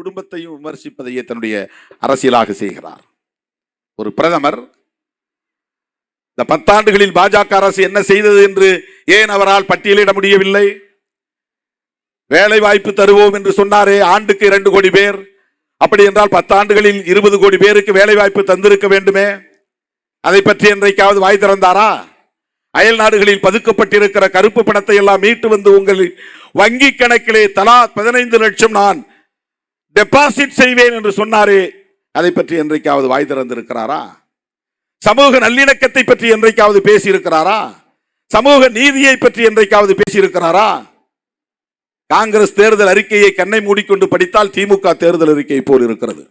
குடும்பத்தையும் விமர்சிப்பதையே தன்னுடைய அரசியலாக செய்கிறார். ஒரு பிரதமர் இந்த 10 ஆண்டுகளில் பாஜக அரசு என்ன செய்தது என்று ஏன் அவரால் பட்டியலிட முடியவில்லை? வேலை வாய்ப்பு தருவோம் என்று சொன்னாரே, ஆண்டுக்கு 2 கோடி பேர். அப்படி என்றால் 10 ஆண்டுகளில் 20 கோடி பேருக்கு வேலை வாய்ப்பு தந்திருக்க வேண்டுமே. அதை பற்றி என்றைக்காவது வாய் திறந்தாரா? அயல் நாடுகளில் பதுக்கப்பட்டிருக்கிற கருப்பு பணத்தை எல்லாம் மீட்டு வந்து உங்கள் வங்கி கணக்கிலே தலா 15 லட்சம் நான் டெபாசிட் செய்வேன் என்று சொன்னாரே, அதை பற்றி என்றைக்காவது வாய் திறந்திருக்கிறாரா? சமூக நல்லிணக்கத்தை பற்றி என்றைக்காவது பேசியிருக்கிறாரா? சமூக நீதியை பற்றி என்றைக்காவது பேசியிருக்கிறாரா? காங்கிரஸ் தேர்தல் அறிக்கையை கண்ணை மூடிக்கொண்டு படித்தால் திமுக தேர்தல் அறிக்கை போல் இருக்கிறது.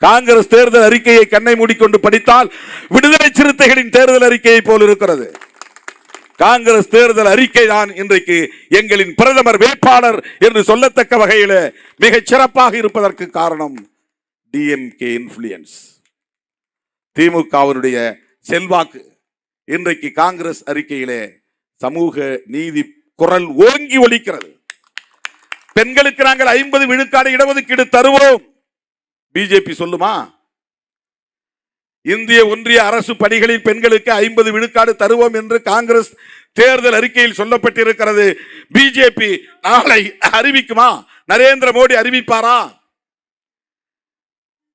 காங்கிரஸ் தேர்தல் அறிக்கையை கண்ணை மூடிக்கொண்டு படித்தால் விடுதலை சிறுத்தைகளின் தேர்தல் அறிக்கையை போல் இருக்கிறது. காங்கிரஸ் தேர்தல் அறிக்கை தான் இன்றைக்கு எங்களின் பிரதமர் வேட்பாளர் என்று சொல்லத்தக்க வகையில் மிகச் சிறப்பாக இருப்பதற்கு காரணம் டிஎம்கே இன்ஃப்ளூயன்ஸ், திமுகவினுடைய செல்வாக்கு. இன்றைக்கு காங்கிரஸ் அறிக்கையிலே சமூக நீதி குரல் ஓங்கி ஒலிக்கிறது. பெண்களுக்கு நாங்கள் 50 விழுக்காடு இடஒதுக்கீடு தருவோம். பிஜேபி சொல்லுமா? இந்திய ஒன்றிய அரசு பணிகளில் பெண்களுக்கு 50 விழுக்காடு தருவோம் என்று காங்கிரஸ் தேர்தல் அறிக்கையில் சொல்லப்பட்டிருக்கிறது. பிஜேபி நாளை அறிவிக்குமா? நரேந்திர மோடி அறிவிப்பாரா?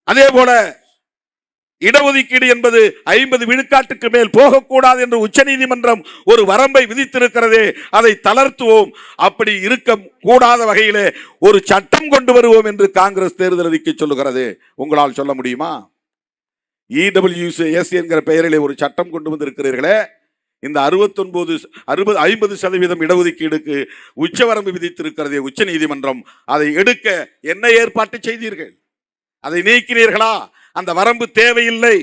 அதே போல இடஒதுக்கீடு என்பது 50 விழுக்காட்டுக்கு மேல் போகக்கூடாது என்று உச்சநீதிமன்றம் ஒரு வரம்பை விதித்திருக்கிறதே, அதை தளர்த்துவோம். அப்படி இருக்க கூடாத வகையிலே ஒரு சட்டம் கொண்டு வருவோம் என்று காங்கிரஸ் தேர்தல் அறிக்கை சொல்லுகிறது. உங்களால் சொல்ல முடியுமா? EWS என்கிற பெயரிலே ஒரு சட்டம் கொண்டு வந்திருக்கிறீர்களே, இந்த 50% இடஒதுக்கீடுக்கு உச்சவரம்பு விதித்திருக்கிறதே உச்ச நீதிமன்றம், அதை எடுக்க என்ன ஏற்பாட்டு செய்தீர்கள்? அதை நீக்கினீர்களா? அந்த வரம்பு தேவையில்லை,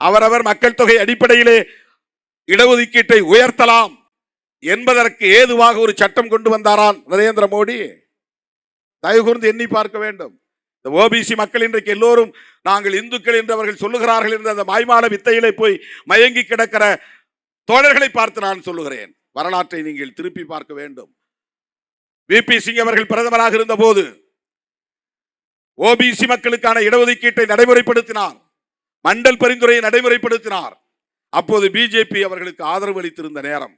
அவரவர் மக்கள் தொகை அடிப்படையிலே இடஒதுக்கீட்டை உயர்த்தலாம் என்பதற்கு ஏதுவாக ஒரு சட்டம் கொண்டு வந்தாரான் நரேந்திர மோடி? தயவு கூர்ந்து எண்ணி பார்க்க வேண்டும். இந்த ஓபிசி மக்கள் இன்றைக்கு எல்லோரும் நாங்கள் இந்துக்கள் என்று அவர்கள் சொல்லுகிறார்கள் என்ற அந்த மாய்மால வித்தையிலே போய் மயங்கி கிடக்கிற தோழர்களை பார்த்து நான் சொல்லுகிறேன், வரலாற்றை நீங்கள் திருப்பி பார்க்க வேண்டும். விபி சிங் அவர்கள் பிரதமராக இருந்த போது ஓபிசி மக்களுக்கான இடஒதுக்கீட்டை நடைமுறைப்படுத்தினார், மண்டல் பரிந்துரையை நடைமுறைப்படுத்தினார். அப்போது பிஜேபி அவர்களுக்கு ஆதரவு அளித்திருந்த நேரம்,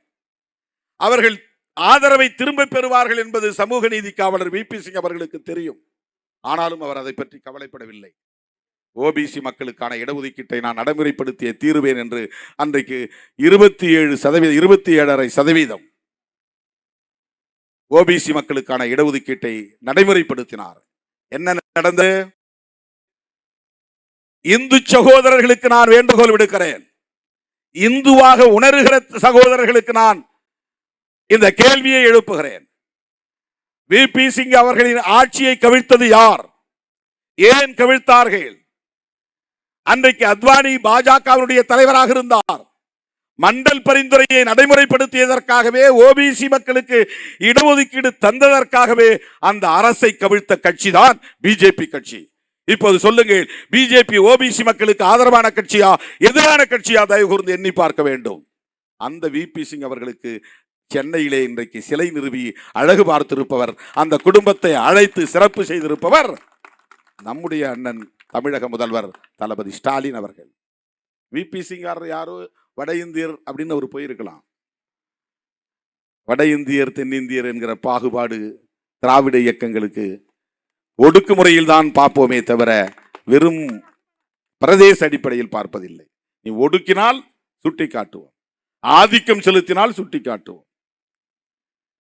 அவர்கள் ஆதரவை திரும்ப பெறுவார்கள் என்பது சமூக நீதி காவலர் விபி சிங் அவர்களுக்கு தெரியும். ஆனாலும் அவர் அதை பற்றி கவலைப்படவில்லை. ஓபிசி மக்களுக்கான இடஒதுக்கீட்டை நான் நடைமுறைப்படுத்திய தீருவேன் என்று அன்றைக்கு 27.5% ஓபிசி மக்களுக்கான இடஒதுக்கீட்டை நடைமுறைப்படுத்தினார். என்ன நடந்தது? இந்து சகோதரர்களுக்கு நான் வேண்டுகோள் விடுக்கிறேன், இந்துவாக உணர்கிற சகோதரர்களுக்கு நான் இந்த கேள்வியை எழுப்புகிறேன். விபி சிங் அவர்களின் ஆட்சியை கவிழ்த்தது யார்? ஏன் கவிழ்த்தார்கள்? அன்றைக்கு அத்வானி பாஜகவினுடைய தலைவராக இருந்தார். மண்டல் பரிந்துரையை நடைமுறைப்படுத்தியதற்காகவே, ஓபிசி மக்களுக்கு இடஒதுக்கீடு தந்ததற்காகவே அந்த அரசை கவிழ்த்த கட்சி தான் பிஜேபி கட்சி. இப்போது சொல்லுங்கள், பிஜேபி ஓபிசி மக்களுக்கு ஆதரவான கட்சியா எதிரான கட்சியா? தயவு கூர்ந்து எண்ணி பார்க்க வேண்டும். அந்த விபி சிங் அவர்களுக்கு சென்னையிலே இன்றைக்கு சிலை நிறுவி அழகு பார்த்திருப்பவர், அந்த குடும்பத்தை அழைத்து சிறப்பு செய்திருப்பவர் நம்முடைய அண்ணன் தமிழக முதல்வர் தளபதி ஸ்டாலின் அவர்கள். விபி சிங் யாரோ வட இந்தியர் அப்படின்னு அவர் போயிருக்கலாம். வட இந்தியர் தென்னிந்தியர் என்கிற பாகுபாடு திராவிட இயக்கங்களுக்கு ஒடுக்குமுறையில் தான் பார்ப்போமே தவிர வெறும் பிரதேச அடிப்படையில் பார்ப்பதில்லை. நீ ஒடுக்கினால் சுட்டி காட்டுவோம், ஆதிக்கம் செலுத்தினால் சுட்டி காட்டுவோம்.